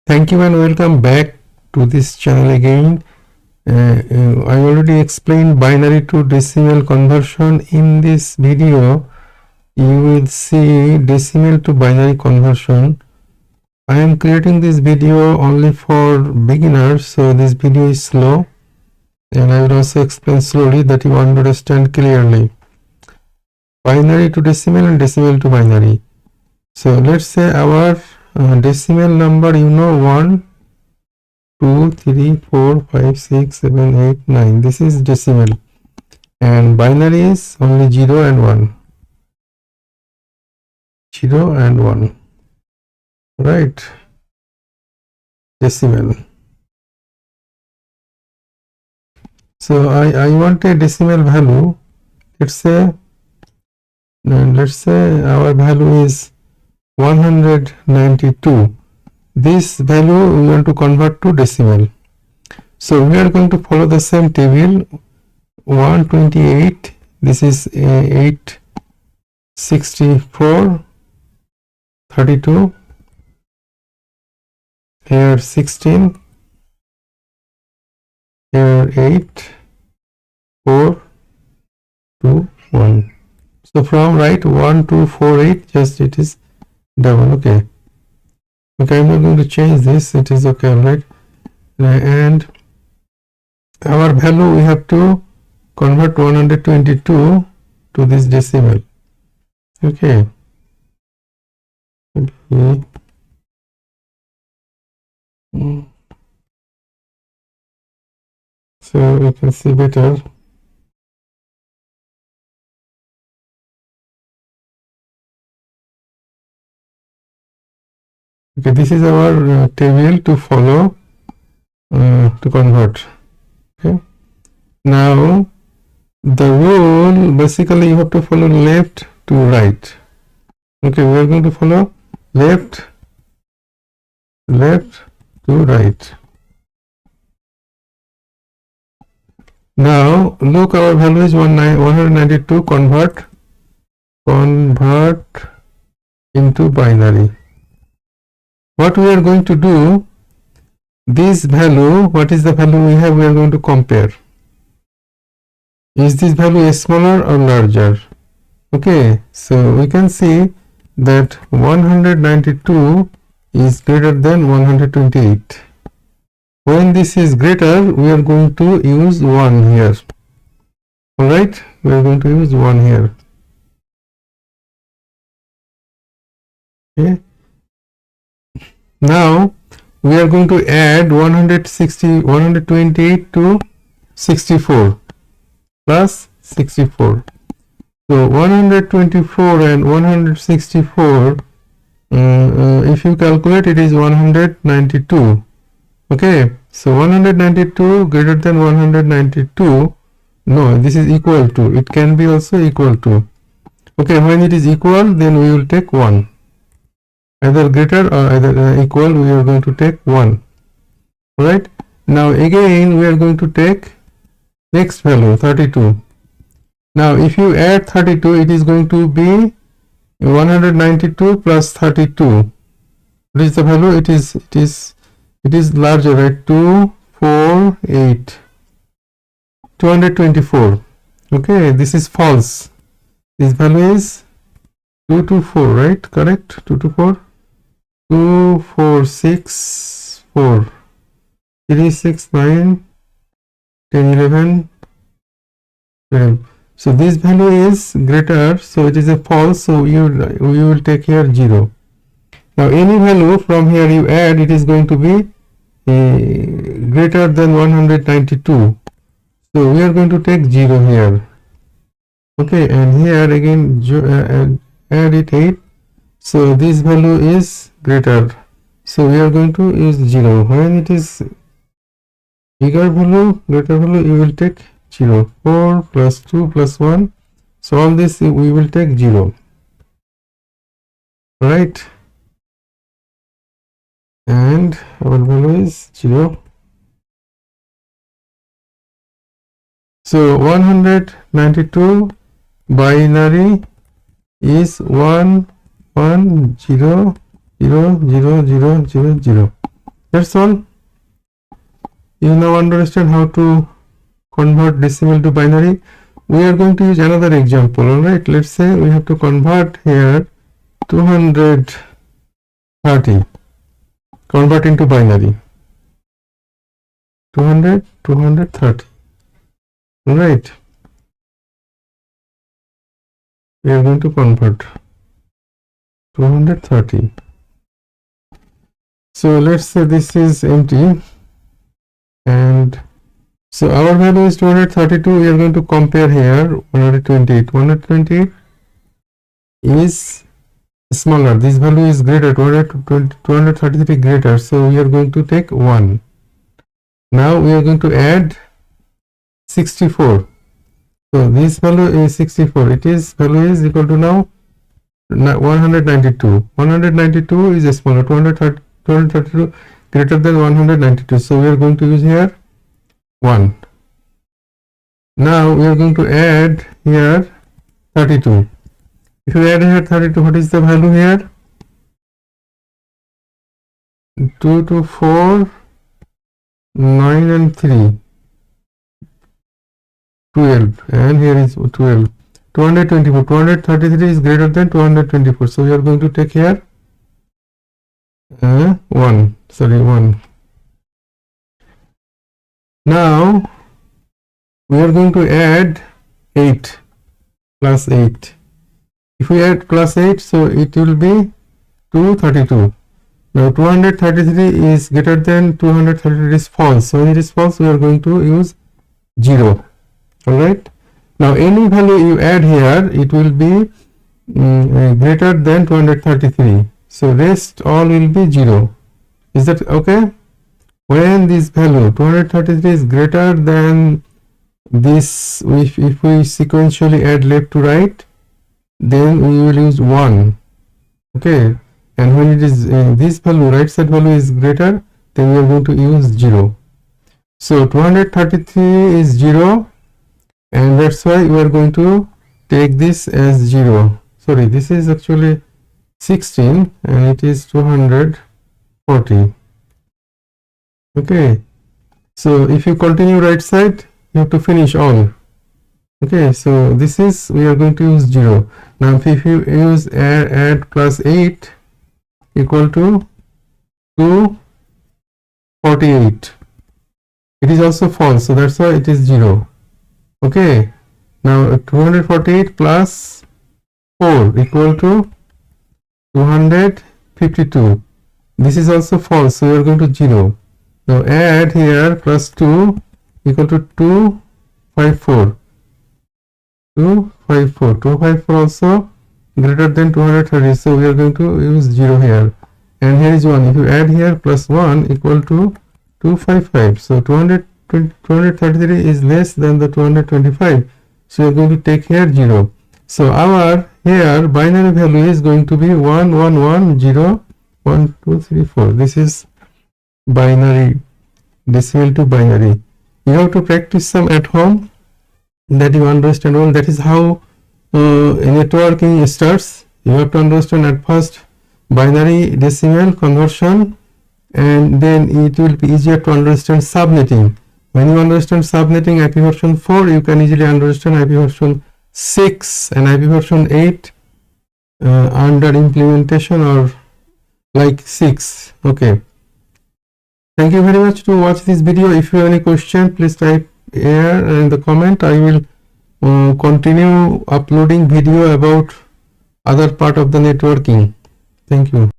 Thank you and welcome back to this channel again. I already explained binary to decimal conversion. In this video, you will see decimal to binary conversion. I am creating this video only for beginners, so this video is slow and I will also explain slowly that you understand clearly. Binary to decimal and decimal to binary. So let's say our decimal number, 1, 2, 3, 4, 5, 6, 7, 8, 9. This is decimal. And binary is only 0 and 1. 0 and 1. Right. Decimal. So I want a decimal value. Let's say our value is 192. This value we want to convert to decimal. So we are going to follow the same table. 128, this is 864, 32, here 16, here 8, 4, 2, 1. So from right 1 to 4, 8, just it is double. Okay, I'm not going to change this, it is okay, right? And our value we have to convert 122 to this decimal. Okay. So we can see better. Okay, this is our table to follow to convert. Okay, now the rule, basically you have to follow left to right. Okay, we are going to follow left to right. Now look, our value is 192. Convert into binary. What we are going to do, this value, what is the value we have, we are going to compare. Is this value smaller or larger? Okay, so we can see that 192 is greater than 128. When this is greater, we are going to use 1 here. Alright, we are going to use 1 here. Okay. Now we are going to add 128 to 64 plus 64. So 124 and 164, if you calculate, it is 192. Okay, so 192 greater than 192. No, this is equal to. It can be also equal to. Okay, when it is equal, then we will take 1. Either greater or either equal, we are going to take 1. Alright, now again we are going to take next value, 32. Now if you add 32, it is going to be 192 plus 32. What is the value? It is larger, right? 248, 224. Okay, this is false. This value is 224, right? Correct? 224. 2, 4, 6, 4, 3, 6, 9, 10, 11, 12. So this value is greater, so it is a false, so we will take here 0. Now any value from here you add, it is going to be greater than 192. So we are going to take 0 here. Okay, and here again add it 8. So this value is greater, so we are going to use 0. When it is bigger value, greater value, you will take 0. 4 plus 2 plus 1, so all this we will take 0. Right, and our value is 0. So 192 binary is 1 1 0 0 0 0 0 0. That's all. You now understand how to convert decimal to binary. We are going to use another example. All right, let's say we have to convert here 230, convert into binary. 230. All right, we are going to convert 230. So let's say this is empty, and so our value is 232. We are going to compare here 128. 128 is smaller. This value is greater. 233 greater. So we are going to take 1. Now we are going to add 64. So this value is 64. It is value is equal to now 192. 192 is smaller. 232 greater than 192. So we are going to use here 1. Now we are going to add here 32. If you add here 32, what is the value here? 2 to 4, 9 and 3, 12, and here is 12. 224. 233 is greater than 224. So we are going to take here 1. Sorry, 1. Now we are going to add 8 plus 8. If we add plus 8, so it will be 232. Now 233 is greater than 233 is false. So when it is false, we are going to use 0. Alright. Now any value you add here, it will be greater than 233. So rest all will be 0. Is that okay? When this value 233 is greater than this, if we sequentially add left to right, then we will use 1. Okay, and when it is this value, right side value is greater, then we are going to use 0. So 233 is 0, and that's why we are going to take this as 0. Sorry, this is actually 16 and it is 240. Okay, so if you continue right side, you have to finish all. Okay, so this is, we are going to use 0. Now if you use add plus 8 equal to 248, it is also false, so that's why it is 0. Okay, now 248 plus 4 equal to 252. This is also false, so we are going to 0. Now add here plus 2 equal to 254. 254 also greater than 230, so we are going to use 0 here, and here is 1. If you add here plus 1 equal to 255, so 233 is less than the 225, so we are going to take here 0. So our here binary value is going to be 1 1 1 0 1 2 3 4. This is binary, decimal to binary. You have to practice some at home, that you understand well. That is how networking starts. You have to understand at first binary decimal conversion, and then it will be easier to understand subnetting. When you understand subnetting IP version 4, you can easily understand IP version 6 and IP version 8 under implementation, or like 6. Okay, thank you very much to watch this video. If you have any question, please type here in the comment. I will continue uploading video about other part of the networking. Thank you.